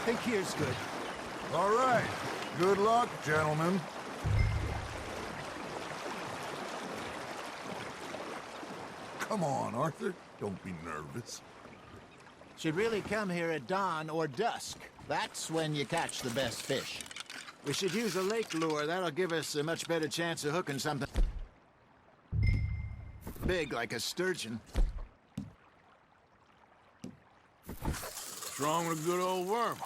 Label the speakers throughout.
Speaker 1: think here's good.
Speaker 2: All right. Good luck, gentlemen. Come on, Arthur. Don't be nervous.
Speaker 1: Should really come here at dawn or dusk. That's when you catch the best fish. We should use a lake lure. That'll give us a much better chance of hooking something big like a sturgeon.
Speaker 3: What's wrong with a good old worm?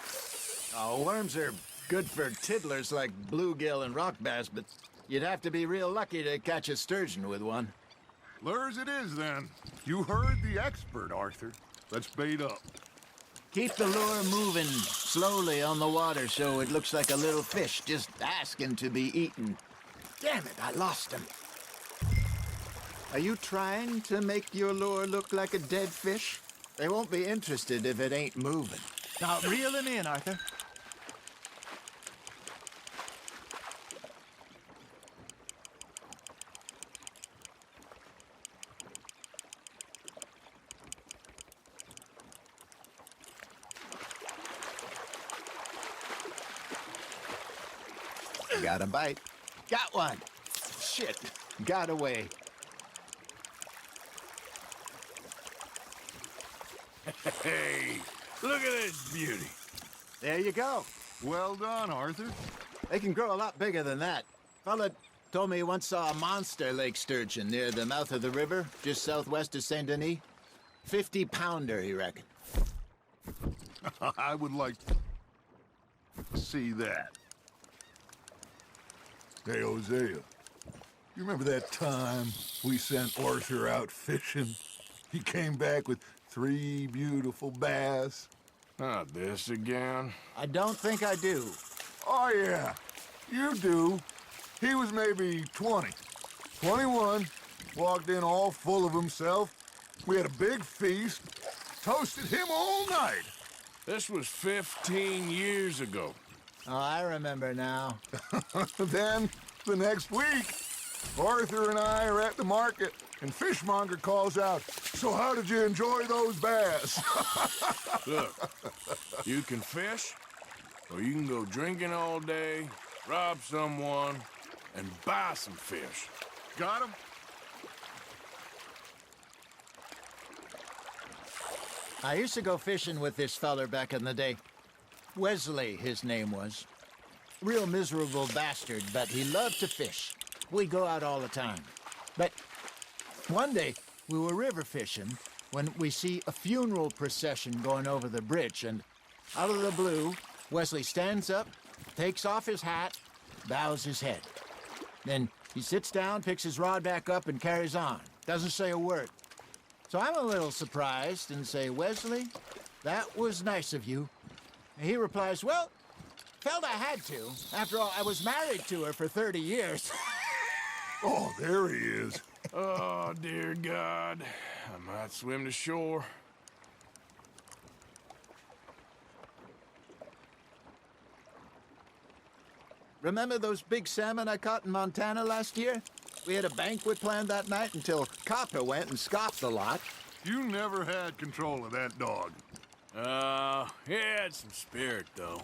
Speaker 1: Oh, worms are good for tiddlers like bluegill and rock bass, but you'd have to be real lucky to catch a sturgeon with one.
Speaker 2: Lures it is, then. You heard the expert, Arthur. Let's bait up.
Speaker 1: Keep the lure moving slowly on the water so it looks like a little fish just asking to be eaten. Damn it, I lost him. Are you trying to make your lure look like a dead fish? They won't be interested if it ain't moving. Now, reel him in, Arthur. Got a bite. Got one. Shit. Got away.
Speaker 3: Hey, look at this beauty.
Speaker 1: There you go.
Speaker 2: Well done, Arthur.
Speaker 1: They can grow a lot bigger than that. Fella told me he once saw a monster lake sturgeon near the mouth of the river, just southwest of Saint Denis. 50-pounder, he reckoned.
Speaker 2: I would like to see that. Hey, Hosea. You remember that time we sent Arthur out fishing? He came back with 3 beautiful bass.
Speaker 3: Not this again.
Speaker 1: I don't think I do.
Speaker 2: Oh, yeah. You do. He was maybe 20. 21. Walked in all full of himself. We had a big feast. Toasted him all night.
Speaker 3: This was 15 years ago.
Speaker 1: Oh, I remember now.
Speaker 2: Then, the next week, Arthur and I are at the market, and Fishmonger calls out, "So how did you enjoy those bass?"
Speaker 3: Look, you can fish, or you can go drinking all day, rob someone, and buy some fish.
Speaker 2: Got him?
Speaker 1: I used to go fishing with this feller back in the day. Wesley, his name was. Real miserable bastard, but he loved to fish. We go out all the time. But one day, we were river fishing when we see a funeral procession going over the bridge, and out of the blue, Wesley stands up, takes off his hat, bows his head. Then he sits down, picks his rod back up, and carries on. Doesn't say a word. So I'm a little surprised and say, "Wesley, that was nice of you." And he replies, "Well, felt I had to. After all, I was married to her for 30 years.
Speaker 2: Oh, there he is.
Speaker 3: Oh, dear God. I might swim to shore.
Speaker 1: Remember those big salmon I caught in Montana last year? We had a banquet planned that night until Copper went and scoffed the lot.
Speaker 2: You never had control of that dog.
Speaker 3: He had some spirit, though.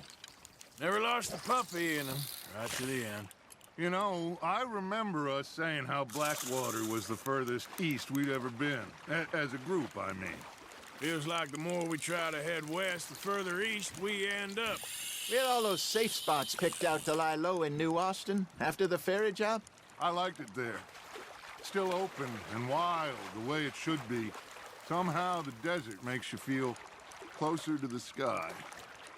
Speaker 3: Never lost the puppy in him, right to the end.
Speaker 2: You know, I remember us saying how Blackwater was the furthest east we'd ever been. As a group, I mean.
Speaker 3: Feels like the more we try to head west, the further east we end up.
Speaker 1: We had all those safe spots picked out to lie low in New Austin after the ferry job.
Speaker 2: I liked it there. Still open and wild, the way it should be. Somehow the desert makes you feel closer to the sky.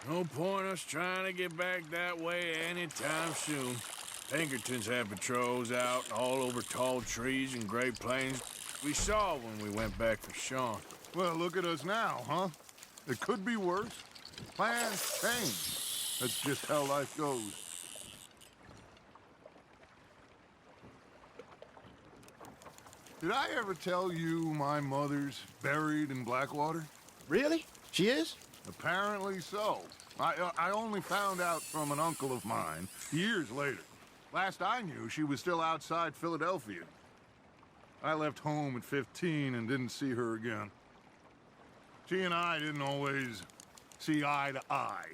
Speaker 3: No point us trying to get back that way anytime soon. Pinkertons have patrols out all over tall trees and Great Plains. We saw when we went back for Sean.
Speaker 2: Well, look at us now, huh? It could be worse. Plans change. That's just how life goes. Did I ever tell you my mother's buried in Blackwater?
Speaker 1: Really? She is?
Speaker 2: Apparently so. I only found out from an uncle of mine years later. Last I knew, she was still outside Philadelphia. I left home at 15 and didn't see her again. She and I didn't always see eye to eye.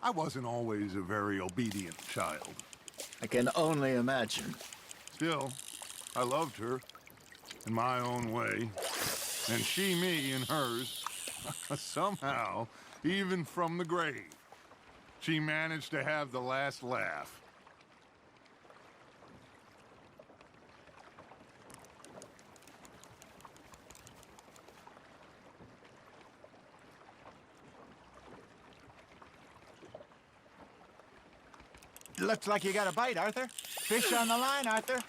Speaker 2: I wasn't always a very obedient child.
Speaker 1: I can only imagine.
Speaker 2: Still, I loved her in my own way, and she me in hers. Somehow, even from the grave, she managed to have the last laugh.
Speaker 1: Looks like you got a bite, Arthur. Fish on the line, Arthur.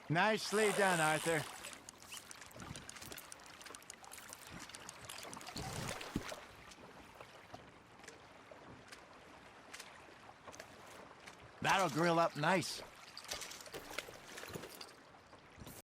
Speaker 1: Nicely done, Arthur. That'll grill up nice.